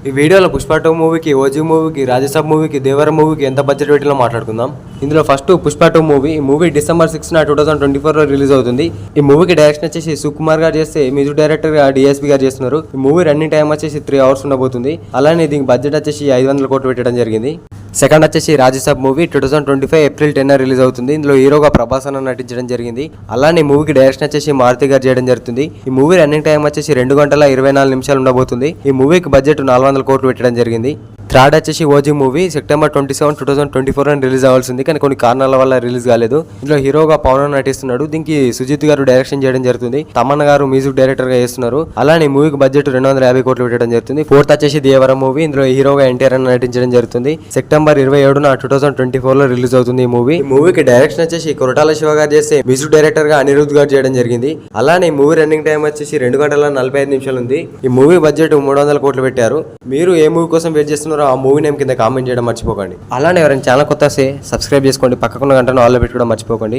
ఈ వీడియోలో పుష్ప 2 మూవీకి, ఓజీ మూవీకి, రాజసాబ్ మూవీకి, దేవర మూవీకి ఎంత బడ్జెట్ పెట్టిలో మాట్లాడుకుందాం. ఇందులో ఫస్ట్ పుష్ప 2 మూవీ. ఈ మూవీ December 6, 2024 రిలీజ్ అవుతుంది. ఈ మూవీకి డైరెక్షన్ వచ్చేసి సుకుమార్ గారు చేస్తే, మ్యూజిక్ డైరెక్టర్ గా DSP గారు చేస్తున్నారు. ఈ మూవీ రన్నింగ్ టైం వచ్చేసి 3 hours ఉండబోతుంది. అలానే దీనికి బడ్జెట్ వచ్చేసి 500 కోట్లు పెట్టడం జరిగింది. సెకండ్ వచ్చేసి రాజసాబ్ మూవీ 2025 April 10 రిలీజ్ అవుతుంది. ఇందులో హీరోగా ప్రభాస్ అన్న నటించడం జరిగింది. అలానే ఈ మూవీకి డైరెక్షన్ వచ్చేసి మారుతి గారు చేయడం జరుగుతుంది. ఈ మూవీ రన్నింగ్ టైం వచ్చేసి 2 గంటల 24 నిమిషాలు ఉండబోతుంది. ఈ మూవీకి బడ్జెట్ 400 కోట్లు పెట్టడం జరిగింది. థర్డ్ వచ్చేసి ఓజీ మూవీ September 27, 2024 అని రిలీజ్ అవ్వాల్సింది, కానీ కొన్ని కారణాల వల్ల రిలీజ్ కాలేదు. ఇందులో హీరోగా పవన్ నటిస్తున్నాడు. దీనికి సుజిత్ గారు డైరెక్షన్ చేయడం జరుగుతుంది. తమన్ గారు మ్యూజిక్ డైరెక్టర్ గా చేస్తున్నారు. అలానే ఈ మూవీకి బడ్జెట్ 250 కోట్లు పెట్టడం జరుగుతుంది. ఫోర్త్ వచ్చేసి దేవర మూవీ. ఇందులో హీరోగా ఎన్టీఆర్ అని నటించడం జరుగుతుంది. September 27, 2024 రిలీజ్ అవుతుంది ఈ మూవీ. ఈ మూవీకి డైరెక్షన్ వచ్చేసి కొరటాల శివ గారు చేస్తే, మ్యూజిక్ డైరెక్టర్ గా అనిరుద్ధ్ గారు చేయడం జరిగింది. అలానే ఈ మూవీ రన్నింగ్ టైం వచ్చేసి 2 గంటల 45 నిమిషాలు ఉంది. ఈ మూవీ బడ్జెట్ 300 కోట్లు పెట్టారు. మీరు ఏ మూవీ కోసం వెయిట్ చేస్తున్నారో ఆ మూవీ నేమ్ కింద కామెంట్ చేయడం మర్చిపోకండి. అలానే ఎవరైనా ఛానల్ కొత్త వస్తే సబ్స్క్రైబ్ చేసుకోండి. పక్కకున్న గంటను ఆల్లో పెట్టుకోవడం మర్చిపోకండి.